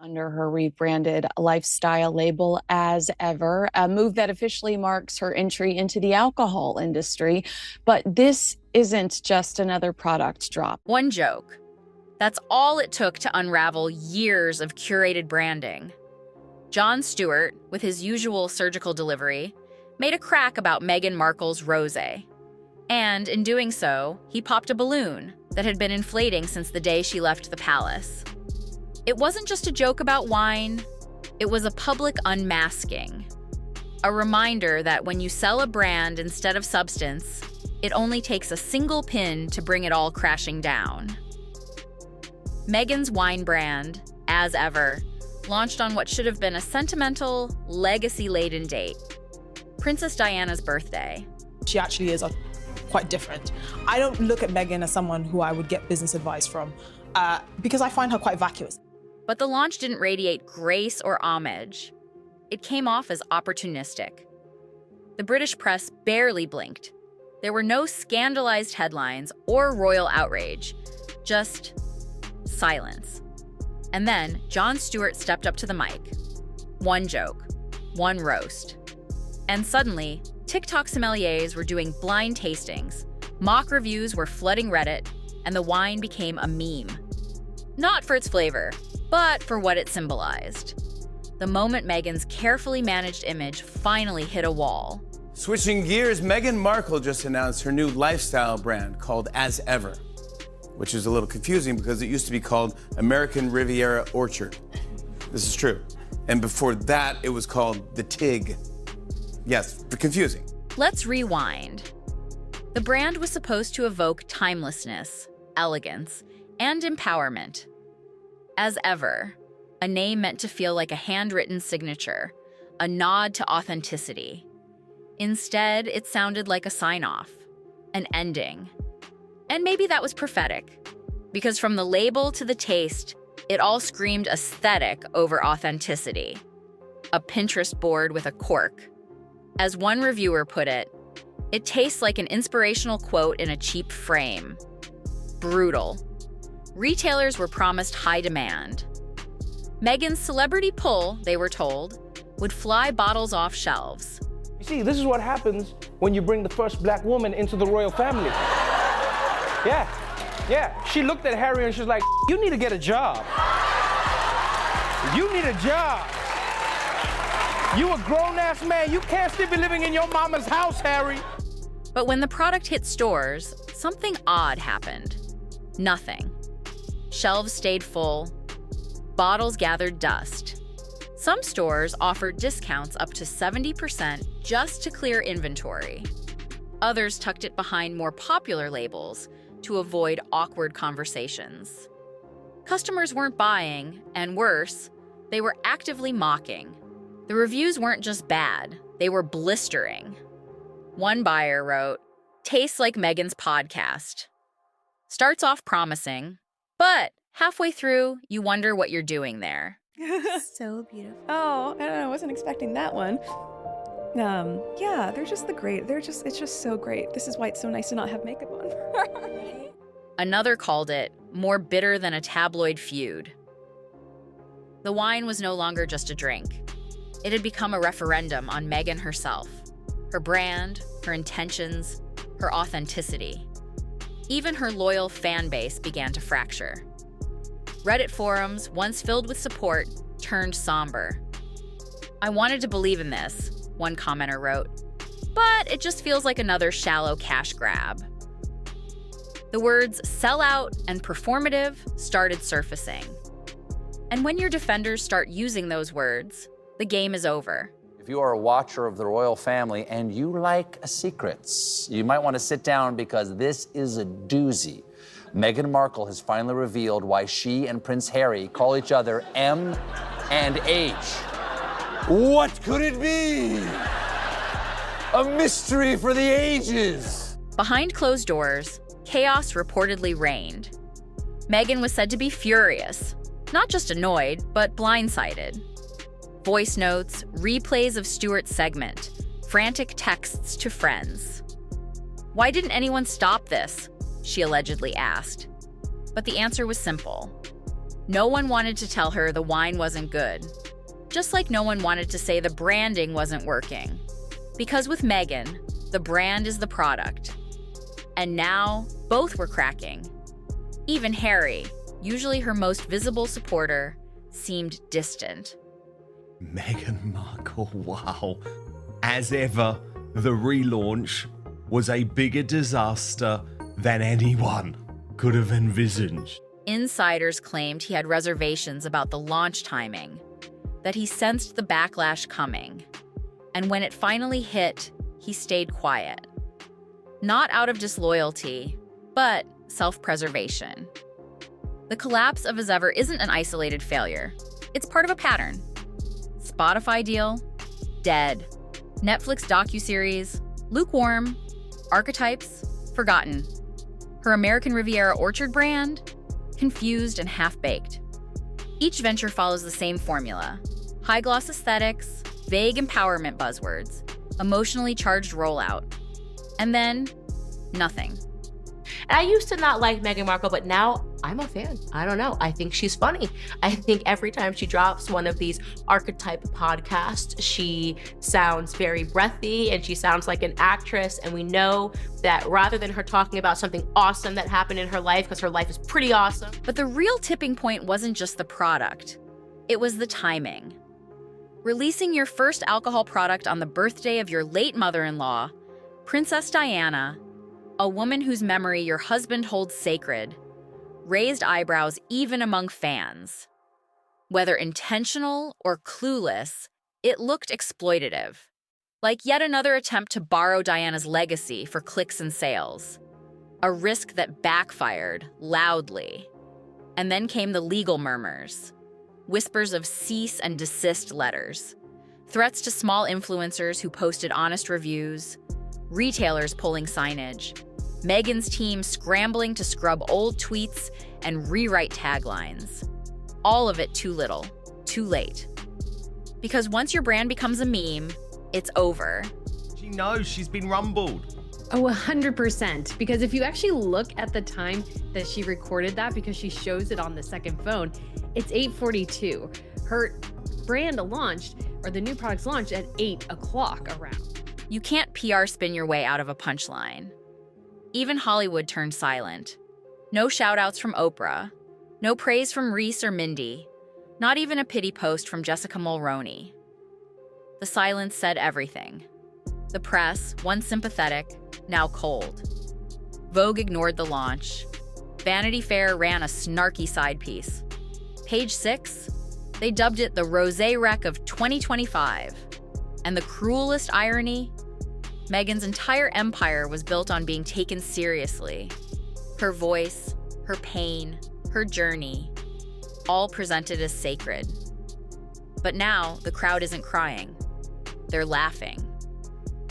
under her rebranded lifestyle label as ever, a move that officially marks her entry into the alcohol industry. But this isn't just another product drop. One joke. That's all it took to unravel years of curated branding. Jon Stewart, with his usual surgical delivery, made a crack about Meghan Markle's Rosé. And in doing so, he popped a balloon that had been inflating since the day she left the palace. It wasn't just a joke about wine, it was a public unmasking. A reminder that when you sell a brand instead of substance, it only takes a single pin to bring it all crashing down. Meghan's wine brand, as ever, launched on what should have been a sentimental, legacy-laden date, Princess Diana's birthday. She actually is quite different. I don't look at Meghan as someone who I would get business advice from because I find her quite vacuous. But the launch didn't radiate grace or homage. It came off as opportunistic. The British press barely blinked. There were no scandalized headlines or royal outrage, just silence. And then Jon Stewart stepped up to the mic. One joke, one roast. And suddenly, TikTok sommeliers were doing blind tastings, mock reviews were flooding Reddit, and the wine became a meme. Not for its flavor, but for what it symbolized. The moment Meghan's carefully managed image finally hit a wall. Switching gears, Meghan Markle just announced her new lifestyle brand called As Ever, which is a little confusing because it used to be called American Riviera Orchard. This is true. And before that, it was called The Tig. Yes, confusing. Let's rewind. The brand was supposed to evoke timelessness, elegance, and empowerment. As Ever, a name meant to feel like a handwritten signature, a nod to authenticity. Instead, it sounded like a sign-off, an ending. And maybe that was prophetic, because from the label to the taste, it all screamed aesthetic over authenticity. A Pinterest board with a cork. As one reviewer put it tastes like an inspirational quote in a cheap frame. Brutal. Retailers were promised high demand. Meghan's celebrity pull, they were told, would fly bottles off shelves. You see, this is what happens when you bring the first black woman into the royal family. Yeah. She looked at Harry and she's like, you need to get a job. You need a job. You a grown-ass man. You can't still be living in your mama's house, Harry. But when the product hit stores, something odd happened. Nothing. Shelves stayed full. Bottles gathered dust. Some stores offered discounts up to 70% just to clear inventory. Others tucked it behind more popular labels to avoid awkward conversations. Customers weren't buying, and worse, they were actively mocking. The reviews weren't just bad, they were blistering. One buyer wrote, "Tastes like Meghan's podcast. Starts off promising, but halfway through, you wonder what you're doing there." So beautiful. Oh, I don't know. I wasn't expecting that one. Yeah, they're just it's just so great. This is why it's so nice to not have makeup on. Another called it more bitter than a tabloid feud. The wine was no longer just a drink. It had become a referendum on Meghan herself, her brand, her intentions, her authenticity. Even her loyal fan base began to fracture. Reddit forums, once filled with support, turned somber. "I wanted to believe in this," one commenter wrote, "but it just feels like another shallow cash grab." The words sellout and performative started surfacing. And when your defenders start using those words, the game is over. If you are a watcher of the royal family and you like secrets, you might want to sit down because this is a doozy. Meghan Markle has finally revealed why she and Prince Harry call each other M and H. What could it be? A mystery for the ages. Behind closed doors, chaos reportedly reigned. Meghan was said to be furious, not just annoyed, but blindsided. Voice notes, replays of Stewart's segment, frantic texts to friends. "Why didn't anyone stop this?" she allegedly asked. But the answer was simple. No one wanted to tell her the wine wasn't good, just like no one wanted to say the branding wasn't working. Because with Meghan, the brand is the product. And now, both were cracking. Even Harry, usually her most visible supporter, seemed distant. Meghan Markle, wow. As ever, the relaunch was a bigger disaster than anyone could have envisaged. Insiders claimed he had reservations about the launch timing, that he sensed the backlash coming. And when it finally hit, he stayed quiet. Not out of disloyalty, but self-preservation. The collapse of As Ever isn't an isolated failure. It's part of a pattern. Spotify deal, dead. Netflix docuseries, lukewarm. Archetypes, forgotten. Her American Riviera Orchard brand, confused and half-baked. Each venture follows the same formula. High-gloss aesthetics, vague empowerment buzzwords, emotionally charged rollout. And then, nothing. And I used to not like Meghan Markle, but now I'm a fan. I don't know. I think she's funny. I think every time she drops one of these archetype podcasts, she sounds very breathy and she sounds like an actress. And we know that rather than her talking about something awesome that happened in her life, because her life is pretty awesome. But the real tipping point wasn't just the product. It was the timing. Releasing your first alcohol product on the birthday of your late mother-in-law, Princess Diana, a woman whose memory your husband holds sacred, raised eyebrows even among fans. Whether intentional or clueless, it looked exploitative, like yet another attempt to borrow Diana's legacy for clicks and sales, a risk that backfired loudly. And then came the legal murmurs, whispers of cease and desist letters, threats to small influencers who posted honest reviews, retailers pulling signage, Meghan's team scrambling to scrub old tweets and rewrite taglines. All of it too little, too late. Because once your brand becomes a meme, it's over. She knows she's been rumbled. Oh, 100%. Because if you actually look at the time that she recorded that, because she shows it on the second phone, it's 8:42. Her brand launched, or the new products launched at 8 o'clock around. You can't PR spin your way out of a punchline. Even Hollywood turned silent. No shout-outs from Oprah. No praise from Reese or Mindy. Not even a pity post from Jessica Mulroney. The silence said everything. The press, once sympathetic, now cold. Vogue ignored the launch. Vanity Fair ran a snarky side piece. Page 6, they dubbed it the Rosé wreck of 2025. And the cruelest irony? Meghan's entire empire was built on being taken seriously. Her voice, her pain, her journey, all presented as sacred. But now, the crowd isn't crying. They're laughing.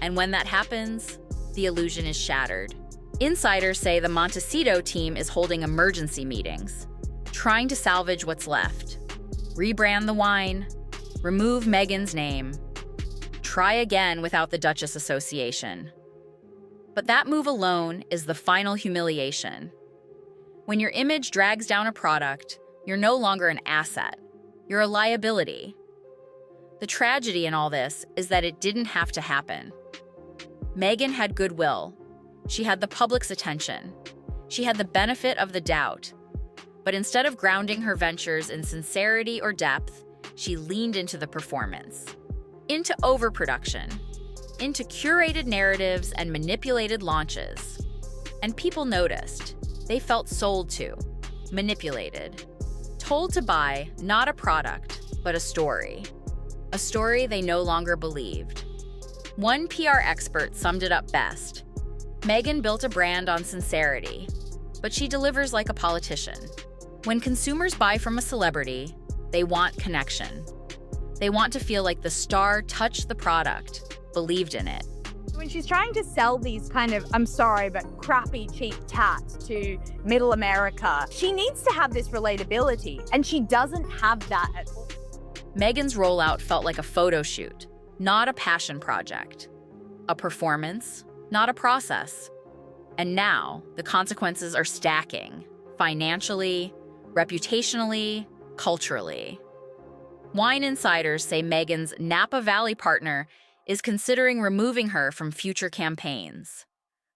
And when that happens, the illusion is shattered. Insiders say the Montecito team is holding emergency meetings, trying to salvage what's left. Rebrand the wine, remove Meghan's name, try again without the Duchess Association. But that move alone is the final humiliation. When your image drags down a product, you're no longer an asset. You're a liability. The tragedy in all this is that it didn't have to happen. Meghan had goodwill. She had the public's attention. She had the benefit of the doubt. But instead of grounding her ventures in sincerity or depth, she leaned into the performance. Into overproduction, into curated narratives and manipulated launches. And people noticed. They felt sold to, manipulated, told to buy not a product, but a story they no longer believed. One PR expert summed it up best. Meghan built a brand on sincerity, but she delivers like a politician. When consumers buy from a celebrity, they want connection. They want to feel like the star touched the product, believed in it. When she's trying to sell these kind of, I'm sorry, but crappy, cheap tats to middle America, she needs to have this relatability, and she doesn't have that at all. Meghan's rollout felt like a photo shoot, not a passion project. A performance, not a process. And now, the consequences are stacking, financially, reputationally, culturally. Wine insiders say Meghan's Napa Valley partner is considering removing her from future campaigns.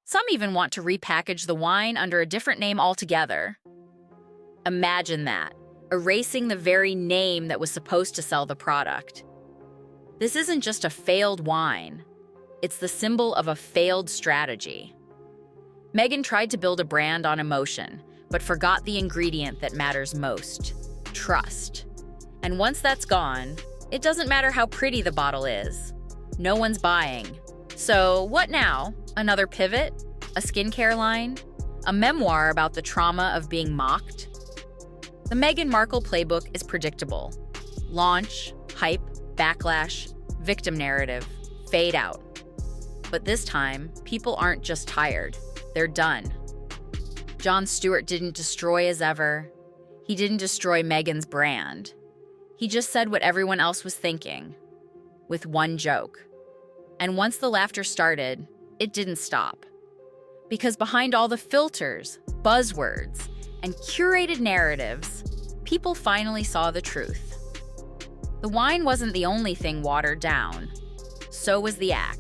Some even want to repackage the wine under a different name altogether. Imagine that, erasing the very name that was supposed to sell the product. This isn't just a failed wine. It's the symbol of a failed strategy. Meghan tried to build a brand on emotion, but forgot the ingredient that matters most: trust. And once that's gone, it doesn't matter how pretty the bottle is. No one's buying. So what now? Another pivot? A skincare line? A memoir about the trauma of being mocked? The Meghan Markle playbook is predictable. Launch, hype, backlash, victim narrative, fade out. But this time, people aren't just tired. They're done. Jon Stewart didn't destroy as ever. He didn't destroy Meghan's brand. He just said what everyone else was thinking, with one joke. And once the laughter started, it didn't stop. Because behind all the filters, buzzwords, and curated narratives, people finally saw the truth. The wine wasn't the only thing watered down. So was the act.